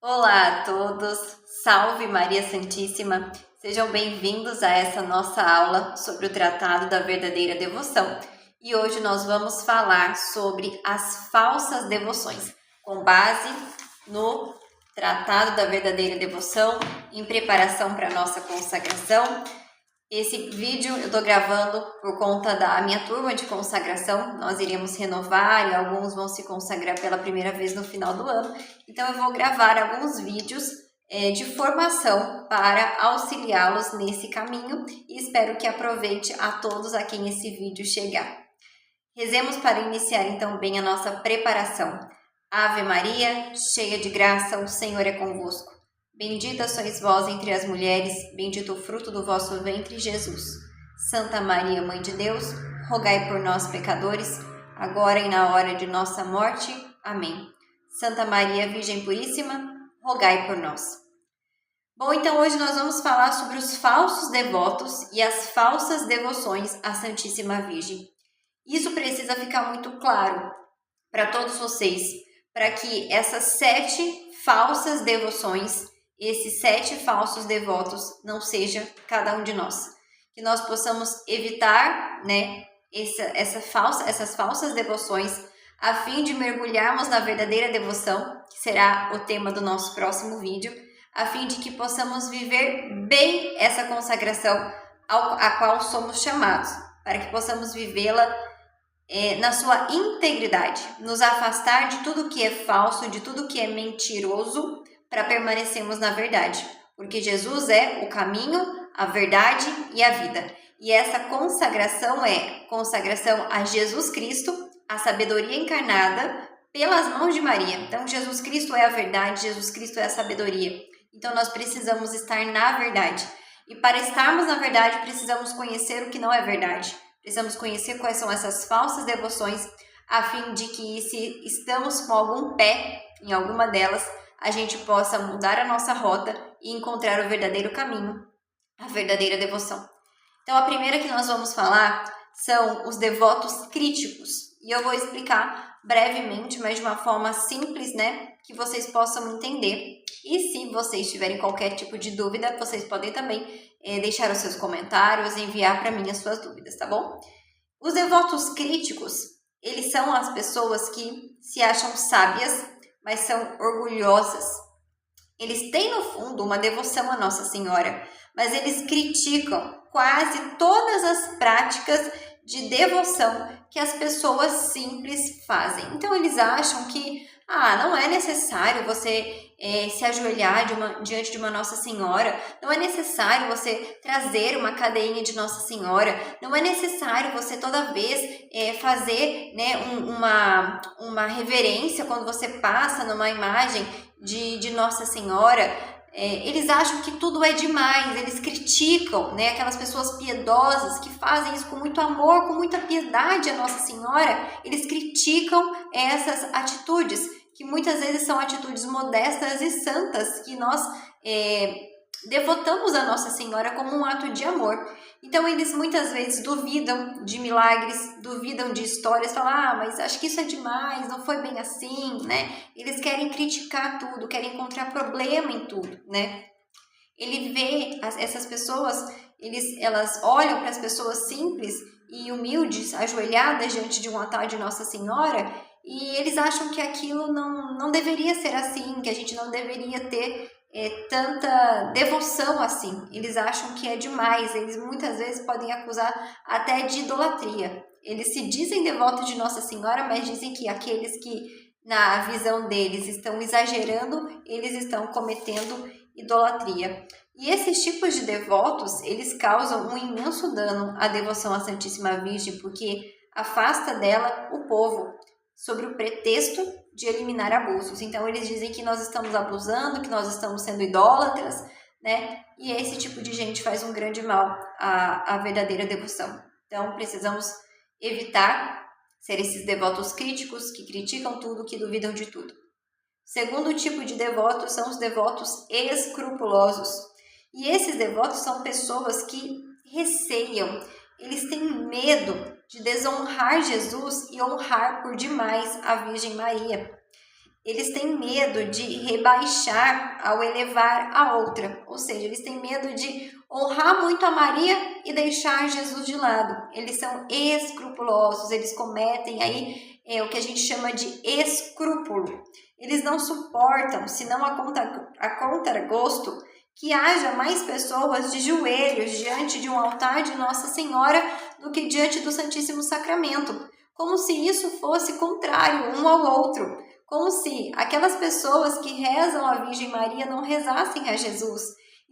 Olá a todos, salve Maria Santíssima, sejam bem-vindos a essa nossa aula sobre o Tratado da Verdadeira Devoção. E hoje nós vamos falar sobre as falsas devoções, com base no Tratado da Verdadeira Devoção, em preparação para a nossa consagração. Esse vídeo eu estou gravando por conta da minha turma de consagração. Nós iremos renovar e alguns vão se consagrar pela primeira vez no final do ano. Então eu vou gravar alguns vídeos de formação para auxiliá-los nesse caminho e espero que aproveite a todos a quem esse vídeo chegar. Rezemos para iniciar então bem a nossa preparação. Ave Maria, cheia de graça, o Senhor é convosco. Bendita sois vós entre as mulheres, bendito o fruto do vosso ventre, Jesus. Santa Maria, Mãe de Deus, rogai por nós, pecadores, agora e na hora de nossa morte. Amém. Santa Maria, Virgem Puríssima, rogai por nós. Bom, então hoje nós vamos falar sobre os falsos devotos e as falsas devoções à Santíssima Virgem. Isso precisa ficar muito claro para todos vocês, para que essas 7 falsas devoções, esses 7 falsos devotos não seja cada um de nós. Que nós possamos evitar, essas falsas devoções, a fim de mergulharmos na verdadeira devoção, que será o tema do nosso próximo vídeo, a fim de que possamos viver bem essa consagração a qual somos chamados, para que possamos vivê-la na sua integridade, nos afastar de tudo que é falso, de tudo que é mentiroso, para permanecermos na verdade, porque Jesus é o caminho, a verdade e a vida. E essa consagração é consagração a Jesus Cristo, a sabedoria encarnada pelas mãos de Maria. Então, Jesus Cristo é a verdade, Jesus Cristo é a sabedoria. Então, nós precisamos estar na verdade. E para estarmos na verdade, precisamos conhecer o que não é verdade. Precisamos conhecer quais são essas falsas devoções, a fim de que, se estamos com algum pé em alguma delas, a gente possa mudar a nossa rota e encontrar o verdadeiro caminho, a verdadeira devoção. Então, a primeira que nós vamos falar são os devotos críticos. E eu vou explicar brevemente, mas de uma forma simples, que vocês possam entender. E se vocês tiverem qualquer tipo de dúvida, vocês podem também deixar os seus comentários, enviar para mim as suas dúvidas, tá bom? Os devotos críticos, eles são as pessoas que se acham sábias, mas são orgulhosas. Eles têm, no fundo, uma devoção à Nossa Senhora, mas eles criticam quase todas as práticas de devoção que as pessoas simples fazem. Então, eles acham que não é necessário você se ajoelhar diante de uma Nossa Senhora, não é necessário você trazer uma cadeinha de Nossa Senhora, não é necessário você toda vez fazer uma reverência quando você passa numa imagem de Nossa Senhora. Eles acham que tudo é demais, eles criticam aquelas pessoas piedosas que fazem isso com muito amor, com muita piedade a Nossa Senhora. Eles criticam essas atitudes, que muitas vezes são atitudes modestas e santas, que nós devotamos a Nossa Senhora como um ato de amor. Então eles muitas vezes duvidam de milagres, duvidam de histórias, falam, mas acho que isso é demais, não foi bem assim, Eles querem criticar tudo, querem encontrar problema em tudo, Ele vê essas pessoas, elas olham para as pessoas simples e humildes, ajoelhadas diante de um altar de Nossa Senhora, e eles acham que aquilo não deveria ser assim, que a gente não deveria ter tanta devoção assim. Eles acham que é demais, eles muitas vezes podem acusar até de idolatria. Eles se dizem devotos de Nossa Senhora, mas dizem que aqueles que, na visão deles, estão exagerando, eles estão cometendo idolatria. E esses tipos de devotos, eles causam um imenso dano à devoção à Santíssima Virgem, porque afasta dela o povo, sobre o pretexto de eliminar abusos. Então, eles dizem que nós estamos abusando, que nós estamos sendo idólatras, E esse tipo de gente faz um grande mal à verdadeira devoção. Então, precisamos evitar ser esses devotos críticos, que criticam tudo, que duvidam de tudo. Segundo tipo de devotos são os devotos escrupulosos. E esses devotos são pessoas que receiam, eles têm medo de desonrar Jesus e honrar por demais a Virgem Maria. eles têm medo de rebaixar ao elevar a outra, ou seja, eles têm medo de honrar muito a Maria e deixar Jesus de lado. Eles são escrupulosos, eles cometem aí o que a gente chama de escrúpulo. Eles não suportam, se não a contragosto, que haja mais pessoas de joelhos diante de um altar de Nossa Senhora do que diante do Santíssimo Sacramento, como se isso fosse contrário um ao outro, como se aquelas pessoas que rezam a Virgem Maria não rezassem a Jesus.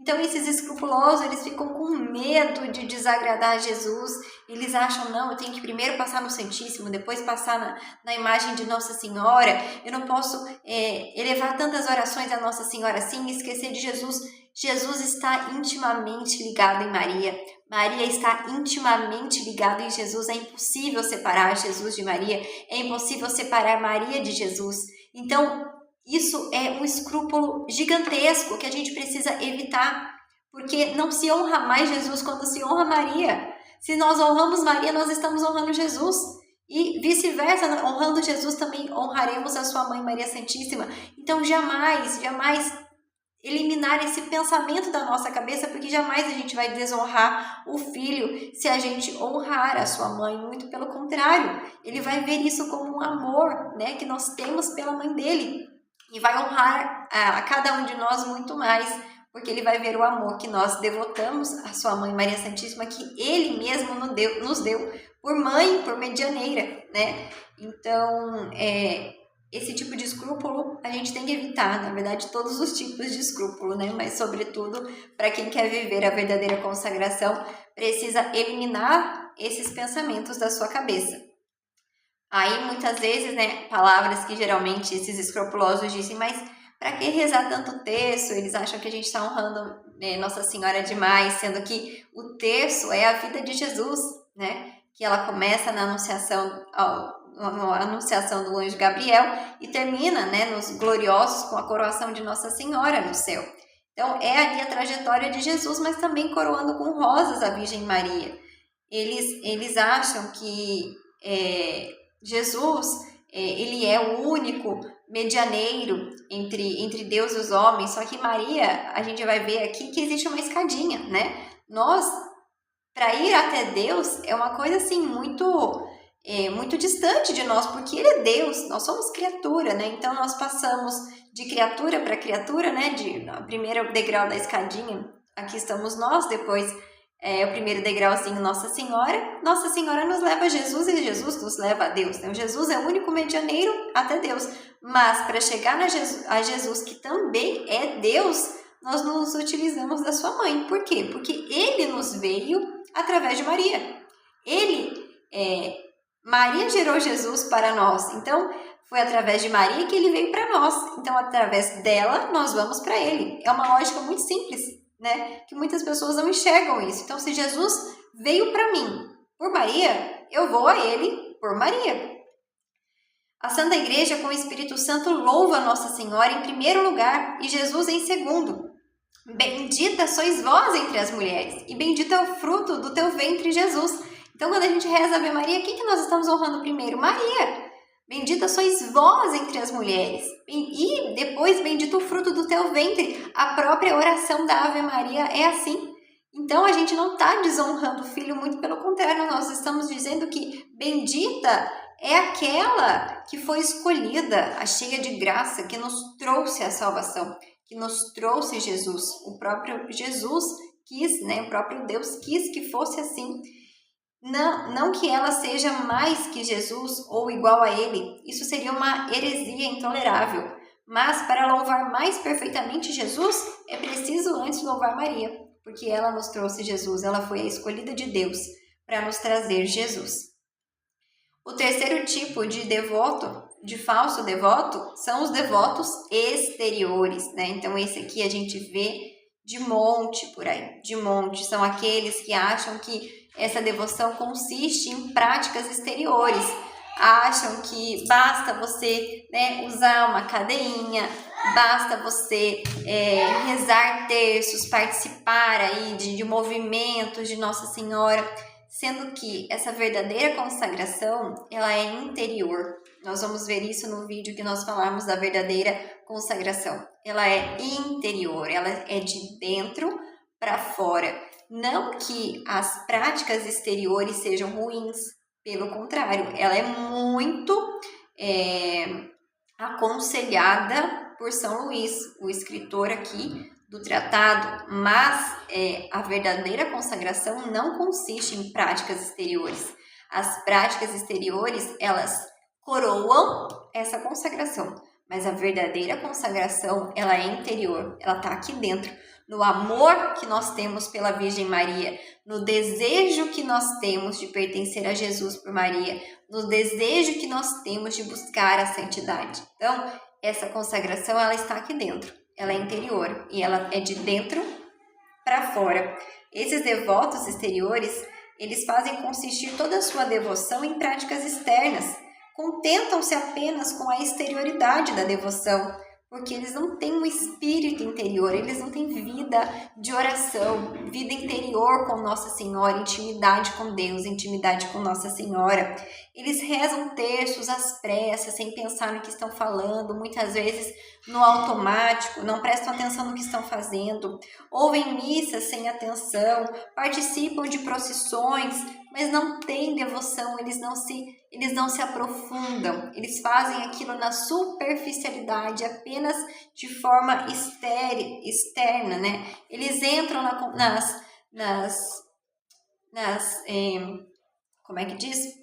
Então esses escrupulosos, eles ficam com medo de desagradar a Jesus, eles acham, não, eu tenho que primeiro passar no Santíssimo, depois passar na imagem de Nossa Senhora, eu não posso elevar tantas orações a Nossa Senhora assim e esquecer de Jesus. Jesus está intimamente ligado em Maria, Maria está intimamente ligada em Jesus, é impossível separar Jesus de Maria, é impossível separar Maria de Jesus. Então, isso é um escrúpulo gigantesco que a gente precisa evitar, porque não se honra mais Jesus quando se honra Maria. Se nós honramos Maria, nós estamos honrando Jesus. E vice-versa, honrando Jesus também honraremos a sua mãe Maria Santíssima. Então jamais eliminar esse pensamento da nossa cabeça, porque jamais a gente vai desonrar o filho se a gente honrar a sua mãe, muito pelo contrário, ele vai ver isso como um amor, né, que nós temos pela mãe dele, e vai honrar a cada um de nós muito mais, porque ele vai ver o amor que nós devotamos à sua mãe Maria Santíssima, que ele mesmo nos deu por mãe, por medianeira, né? Então, esse tipo de escrúpulo a gente tem que evitar, na verdade, todos os tipos de escrúpulo, né? Mas, sobretudo, para quem quer viver a verdadeira consagração, precisa eliminar esses pensamentos da sua cabeça. Aí, muitas vezes, né, palavras que geralmente esses escrupulosos dizem, mas para que rezar tanto terço? Eles acham que a gente está honrando Nossa Senhora demais, sendo que o terço é a vida de Jesus, né? Que ela começa na anunciação do anjo Gabriel e termina, né, nos gloriosos com a coroação de Nossa Senhora no céu. Então, é ali a trajetória de Jesus, mas também coroando com rosas a Virgem Maria. Eles acham que Jesus, ele é o único medianeiro entre Deus e os homens, só que Maria, a gente vai ver aqui que existe uma escadinha, né? Nós, para ir até Deus, é uma coisa assim muito distante de nós, porque Ele é Deus, nós somos criatura, né? Então nós passamos de criatura para criatura, né? O primeiro degrau da escadinha, aqui estamos nós, depois o primeiro degrauzinho Nossa Senhora nos leva a Jesus e Jesus nos leva a Deus. Então, Jesus é o único medianeiro até Deus. Mas para chegar a Jesus, que também é Deus, nós nos utilizamos da sua mãe. Por quê? Porque Ele nos veio através de Maria. Maria gerou Jesus para nós. Então, foi através de Maria que Ele veio para nós. Então, através dela, nós vamos para Ele. É uma lógica muito simples, né? Que muitas pessoas não enxergam isso. Então, se Jesus veio para mim por Maria, eu vou a Ele por Maria. A Santa Igreja, com o Espírito Santo, louva Nossa Senhora em primeiro lugar e Jesus em segundo. Bendita sois vós entre as mulheres e bendito é o fruto do teu ventre, Jesus. Então, quando a gente reza a Ave Maria, quem que nós estamos honrando primeiro? Maria. Bendita sois vós entre as mulheres. E depois, bendito o fruto do teu ventre. A própria oração da Ave Maria é assim. Então, a gente não está desonrando o filho, muito pelo contrário, nós estamos dizendo que bendita é aquela que foi escolhida, a cheia de graça, que nos trouxe a salvação, que nos trouxe Jesus. O próprio Jesus quis, né? O próprio Deus quis que fosse assim. Não que ela seja mais que Jesus ou igual a ele, isso seria uma heresia intolerável. Mas para louvar mais perfeitamente Jesus, é preciso antes louvar Maria, porque ela nos trouxe Jesus, ela foi a escolhida de Deus para nos trazer Jesus. O terceiro tipo de devoto, de falso devoto, são os devotos exteriores, né? Então esse aqui a gente vê de monte por aí, de monte. São aqueles que acham que essa devoção consiste em práticas exteriores. Acham que basta você, né, usar uma cadeinha, basta você rezar terços, participar aí de movimentos de Nossa Senhora, sendo que essa verdadeira consagração, ela é interior. Nós vamos ver isso no vídeo que nós falamos da verdadeira consagração. Ela é interior, ela é de dentro para fora. Não que as práticas exteriores sejam ruins, pelo contrário, ela é muito aconselhada por São Luís, o escritor aqui do tratado, mas a verdadeira consagração não consiste em práticas exteriores. As práticas exteriores, elas coroam essa consagração, mas a verdadeira consagração, ela é interior, ela está aqui dentro, no amor que nós temos pela Virgem Maria, no desejo que nós temos de pertencer a Jesus por Maria, no desejo que nós temos de buscar a santidade. Então, essa consagração, ela está aqui dentro, ela é interior e ela é de dentro para fora. Esses devotos exteriores, eles fazem consistir toda a sua devoção em práticas externas, contentam-se apenas com a exterioridade da devoção, porque eles não têm um espírito interior, eles não têm vida de oração, vida interior com Nossa Senhora, intimidade com Deus, intimidade com Nossa Senhora. Eles rezam terços às pressas, sem pensar no que estão falando, muitas vezes no automático, não prestam atenção no que estão fazendo, ouvem missas sem atenção, participam de procissões, mas não têm devoção, eles não se aprofundam, eles fazem aquilo na superficialidade, apenas de forma externa, né? Eles entram como é que diz?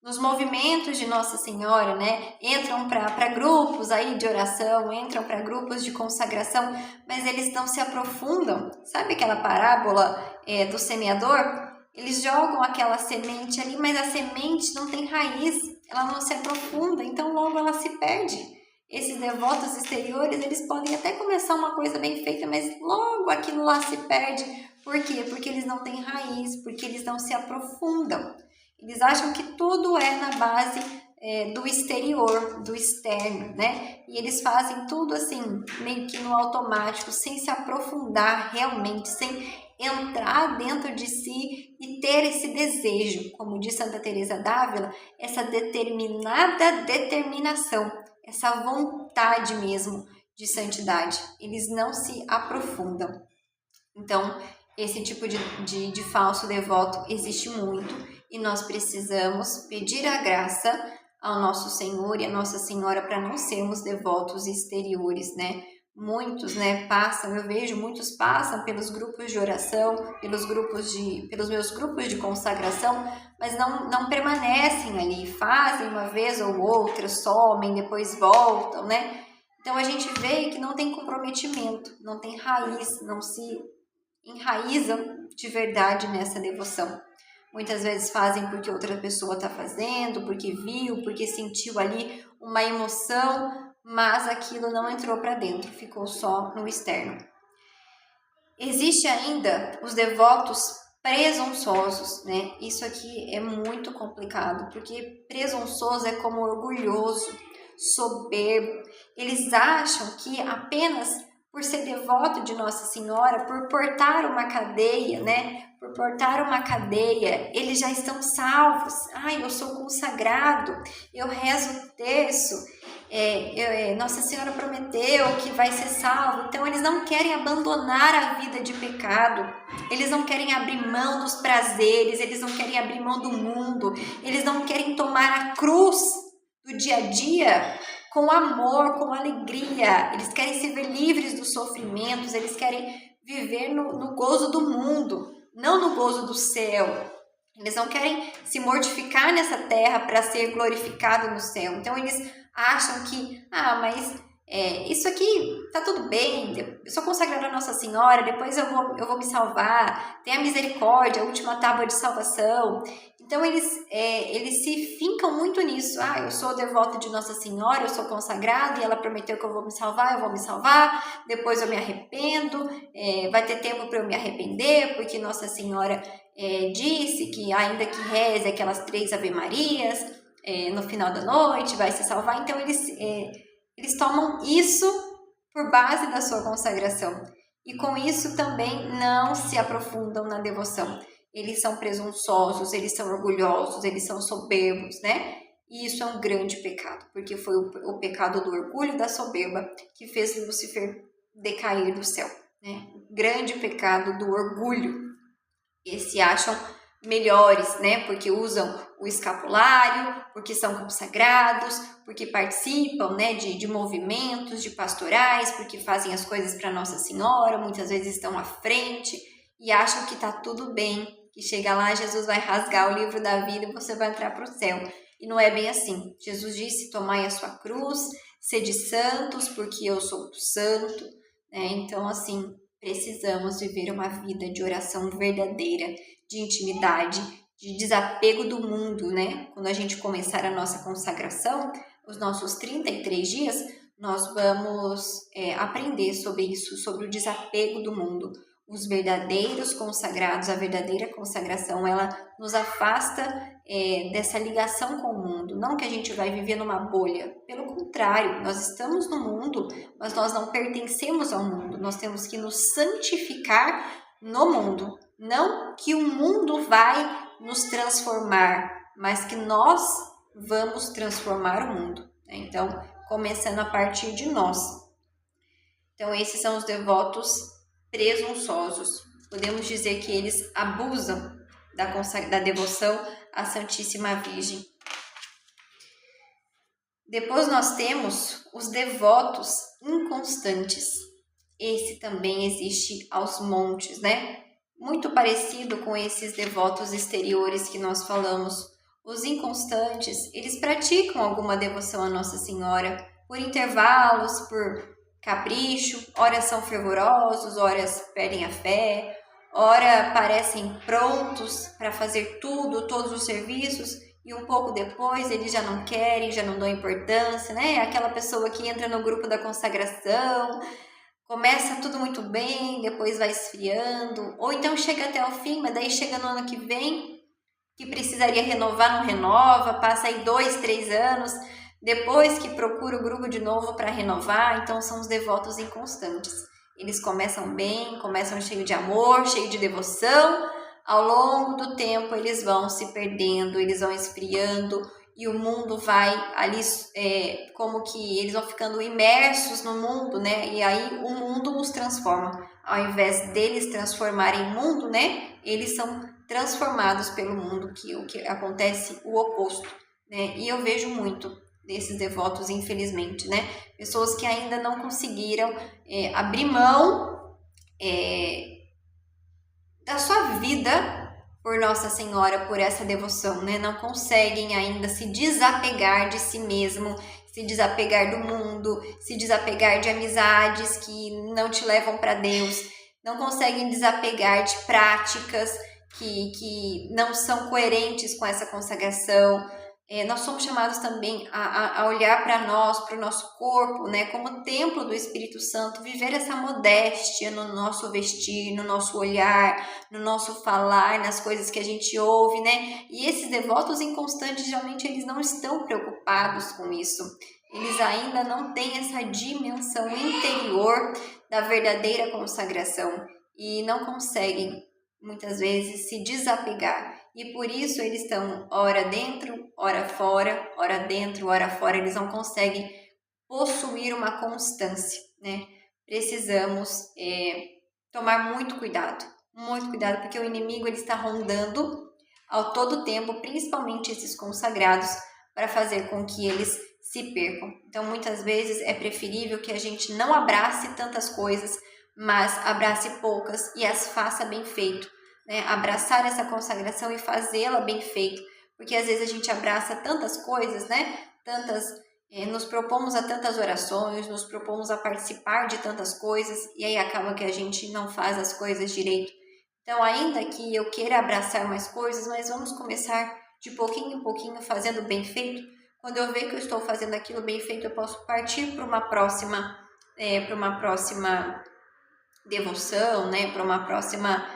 Nos movimentos de Nossa Senhora, né? Entram para grupos aí de oração, entram para grupos de consagração, mas eles não se aprofundam. Sabe aquela parábola do semeador? Eles jogam aquela semente ali, mas a semente não tem raiz, ela não se aprofunda, então logo ela se perde. Esses devotos exteriores, eles podem até começar uma coisa bem feita, mas logo aquilo lá se perde. Por quê? Porque eles não têm raiz, porque eles não se aprofundam. Eles acham que tudo é na base do exterior, do externo, né? E eles fazem tudo assim, meio que no automático, sem se aprofundar realmente, sem entrar dentro de si e ter esse desejo, como diz Santa Teresa d'Ávila, essa determinada determinação, essa vontade mesmo de santidade. Eles não se aprofundam. Então, esse tipo de falso devoto existe muito e nós precisamos pedir a graça ao nosso Senhor e à Nossa Senhora para não sermos devotos exteriores, né? Muitos, né, passam, eu vejo muitos passam pelos grupos de oração, pelos meus grupos de consagração, mas não permanecem ali, fazem uma vez ou outra, somem, depois voltam, né? Então a gente vê que não tem comprometimento, não tem raiz, não se enraizam de verdade nessa devoção. Muitas vezes fazem porque outra pessoa está fazendo, porque viu, porque sentiu ali uma emoção, mas aquilo não entrou para dentro, ficou só no externo. Existe ainda os devotos presunçosos, né? Isso aqui é muito complicado, porque presunçoso é como orgulhoso, soberbo. Eles acham que apenas por ser devoto de Nossa Senhora, por portar uma cadeia, né? Por portar uma cadeia, eles já estão salvos. Eu sou consagrado, eu rezo o terço, Nossa Senhora prometeu que vai ser salvo. Então eles não querem abandonar a vida de pecado, eles não querem abrir mão dos prazeres, eles não querem abrir mão do mundo, eles não querem tomar a cruz do dia a dia com amor, com alegria. Eles querem se ver livres dos sofrimentos, eles querem viver no gozo do mundo, não no gozo do céu. Eles não querem se mortificar nessa terra para ser glorificado no céu. Então eles acham que, mas isso aqui tá tudo bem, eu sou consagrada a Nossa Senhora, depois eu vou me salvar, tem a misericórdia, a última tábua de salvação. Então eles se fincam muito nisso. Eu sou devoto de Nossa Senhora, eu sou consagrado e ela prometeu que eu vou me salvar, depois eu me arrependo, vai ter tempo para eu me arrepender, porque Nossa Senhora disse que ainda que reze aquelas 3 Ave Marias, no final da noite vai se salvar. Então eles tomam isso por base da sua consagração e com isso também não se aprofundam na devoção. Eles são presunçosos, eles são orgulhosos, eles são soberbos, né? E isso é um grande pecado, porque foi o pecado do orgulho e da soberba que fez Lúcifer decair do céu, né? O grande pecado do orgulho. Eles se acham melhores, né? Porque usam o escapulário, porque são consagrados, porque participam, né, de movimentos, de pastorais, porque fazem as coisas para Nossa Senhora, muitas vezes estão à frente e acham que está tudo bem, que chega lá, Jesus vai rasgar o livro da vida e você vai entrar para o céu. E não é bem assim. Jesus disse, tomai a sua cruz, sede santos, porque eu sou santo, né? Então, assim, precisamos viver uma vida de oração verdadeira, de intimidade, de desapego do mundo, né? Quando a gente começar a nossa consagração, os nossos 33 dias, nós vamos aprender sobre isso, sobre o desapego do mundo. Os verdadeiros consagrados, a verdadeira consagração, ela nos afasta dessa ligação com o mundo. Não que a gente vai viver numa bolha, pelo contrário, nós estamos no mundo, mas nós não pertencemos ao mundo. Nós temos que nos santificar no mundo. Não que o mundo vai nos transformar, mas que nós vamos transformar o mundo. Então, começando a partir de nós. Então, esses são os devotos presunçosos. Podemos dizer que eles abusam da devoção à Santíssima Virgem. Depois nós temos os devotos inconstantes. Esse também existe aos montes, né? Muito parecido com esses devotos exteriores que nós falamos. Os inconstantes, eles praticam alguma devoção à Nossa Senhora por intervalos, por capricho, ora são fervorosos, ora perdem a fé, ora parecem prontos para fazer todos os serviços, e um pouco depois eles já não querem, já não dão importância, né? Aquela pessoa que entra no grupo da consagração, começa tudo muito bem, depois vai esfriando, ou então chega até o fim, mas daí chega no ano que vem, que precisaria renovar, não renova, passa aí 2, 3 anos, depois que procura o grupo de novo para renovar. Então são os devotos inconstantes. Eles começam bem, começam cheio de amor, cheio de devoção, ao longo do tempo eles vão se perdendo, eles vão esfriando, e o mundo vai ali, como que eles vão ficando imersos no mundo, né? E aí o mundo os transforma. Ao invés deles transformarem o mundo, né? Eles são transformados pelo mundo, que o que acontece o oposto, né? E eu vejo muito desses devotos, infelizmente, né? Pessoas que ainda não conseguiram abrir mão da sua vida por Nossa Senhora, por essa devoção, né? Não conseguem ainda se desapegar de si mesmo, se desapegar do mundo, se desapegar de amizades que não te levam para Deus, não conseguem desapegar de práticas que não são coerentes com essa consagração. Nós somos chamados também a olhar para nós, para o nosso corpo, né, como templo do Espírito Santo, viver essa modéstia no nosso vestir, no nosso olhar, no nosso falar, nas coisas que a gente ouve, né? E esses devotos inconstantes, geralmente, eles não estão preocupados com isso. Eles ainda não têm essa dimensão interior da verdadeira consagração e não conseguem, muitas vezes, se desapegar. E por isso eles estão ora dentro, ora fora, ora dentro, ora fora. Eles não conseguem possuir uma constância, né? Precisamos tomar muito cuidado, porque o inimigo ele está rondando ao todo tempo, principalmente esses consagrados, para fazer com que eles se percam. Então, muitas vezes é preferível que a gente não abrace tantas coisas, mas abrace poucas e as faça bem feito. Né? Abraçar essa consagração e fazê-la bem feito, porque às vezes a gente abraça tantas coisas, né? Nos propomos a tantas orações, nos propomos a participar de tantas coisas, e aí acaba que a gente não faz as coisas direito. Então, ainda que eu queira abraçar mais coisas, mas vamos começar de pouquinho em pouquinho, fazendo bem feito. Quando eu ver que eu estou fazendo aquilo bem feito, eu posso partir para uma próxima devoção, né? Para uma próxima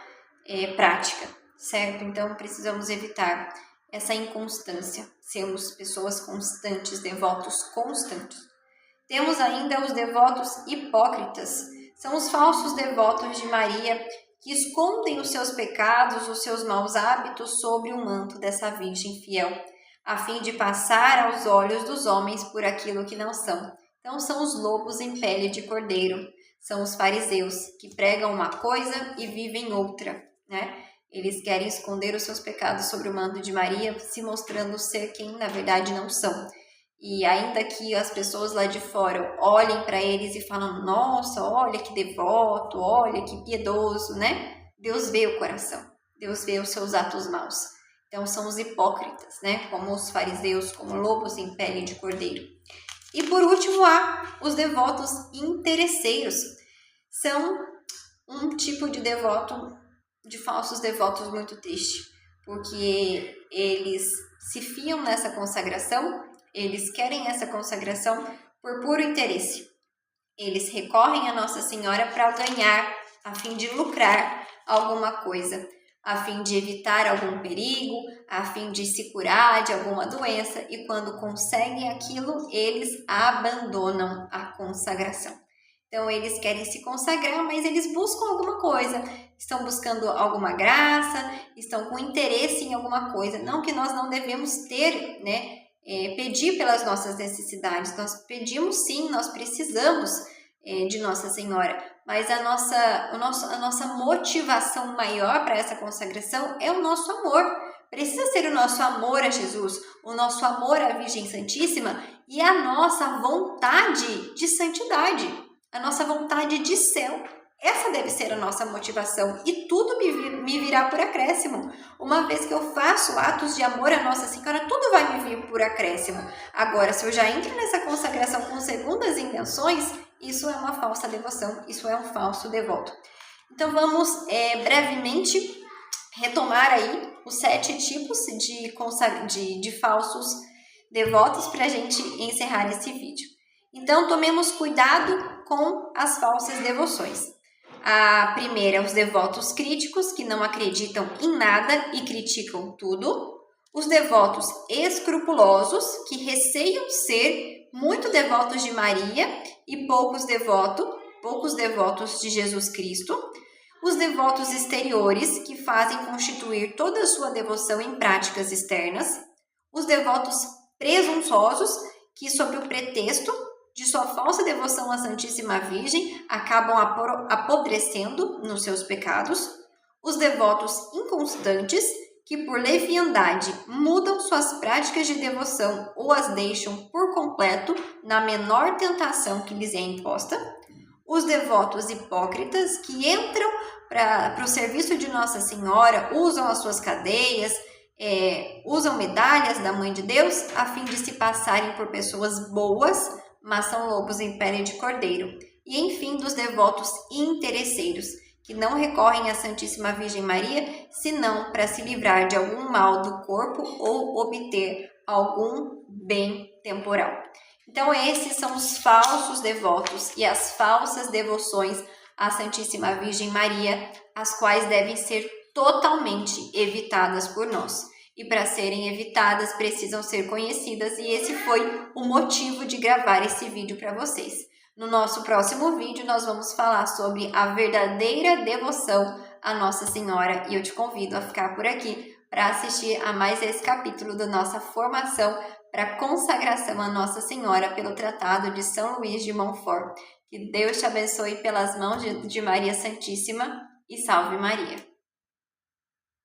prática, certo? Então, precisamos evitar essa inconstância, sermos pessoas constantes, devotos constantes. Temos ainda os devotos hipócritas, são os falsos devotos de Maria, que escondem os seus pecados, os seus maus hábitos sobre o manto dessa Virgem fiel. a fim de passar aos olhos dos homens por aquilo que não são. Então são os lobos em pele de cordeiro, são os fariseus que pregam uma coisa e vivem outra, né? Eles querem esconder os seus pecados sobre o manto de Maria, se mostrando ser quem na verdade não são. E ainda que as pessoas lá de fora olhem para eles e falam, nossa, olha que devoto, olha que piedoso, né? Deus vê o coração, Deus vê os seus atos maus. Então são os hipócritas, né? Como os fariseus, como lobos em pele de cordeiro. E por último há os devotos interesseiros. São um tipo de devoto, de falsos devotos muito triste, porque eles se fiam nessa consagração, eles querem essa consagração por puro interesse. Eles recorrem a Nossa Senhora para ganhar, a fim de lucrar alguma coisa, a fim de evitar algum perigo, a fim de se curar de alguma doença, e quando conseguem aquilo, eles abandonam a consagração. Então, eles querem se consagrar, mas eles buscam alguma coisa, estão buscando alguma graça, estão com interesse em alguma coisa. Não que nós não devemos ter, né, pedir pelas nossas necessidades, nós pedimos sim, nós precisamos de Nossa Senhora, mas a nossa motivação maior para essa consagração é o nosso amor. Precisa ser o nosso amor a Jesus, o nosso amor à Virgem Santíssima e a nossa vontade de santidade, a nossa vontade de céu. Essa deve ser a nossa motivação e tudo me virá por acréscimo. Uma vez que eu faço atos de amor a Nossa Senhora, tudo vai me vir por acréscimo. Agora, se eu já entro nessa consagração com segundas intenções, isso é uma falsa devoção, isso é um falso devoto. Então vamos brevemente retomar aí os 7 tipos de falsos devotos para a gente encerrar esse vídeo. Então tomemos cuidado com as falsas devoções. A primeira, os devotos críticos, que não acreditam em nada e criticam tudo. Os devotos escrupulosos, que receiam ser muito devotos de Maria e poucos devotos de Jesus Cristo. Os devotos exteriores, que fazem constituir toda a sua devoção em práticas externas. Os devotos presunçosos, que sob o pretexto de sua falsa devoção à Santíssima Virgem, acabam apodrecendo nos seus pecados. Os devotos inconstantes, que por leviandade mudam suas práticas de devoção ou as deixam por completo na menor tentação que lhes é imposta. Os devotos hipócritas, que entram para o serviço de Nossa Senhora, usam as suas cadeias, usam medalhas da Mãe de Deus, a fim de se passarem por pessoas boas, mas são lobos em pele de cordeiro. E enfim, dos devotos interesseiros, que não recorrem à Santíssima Virgem Maria, senão para se livrar de algum mal do corpo ou obter algum bem temporal. Então esses são os falsos devotos e as falsas devoções à Santíssima Virgem Maria, as quais devem ser totalmente evitadas por nós. E para serem evitadas, precisam ser conhecidas, e esse foi o motivo de gravar esse vídeo para vocês. No nosso próximo vídeo, nós vamos falar sobre a verdadeira devoção à Nossa Senhora, e eu te convido a ficar por aqui para assistir a mais esse capítulo da nossa formação para consagração à Nossa Senhora pelo Tratado de São Luís de Montfort. Que Deus te abençoe pelas mãos de Maria Santíssima, e salve Maria!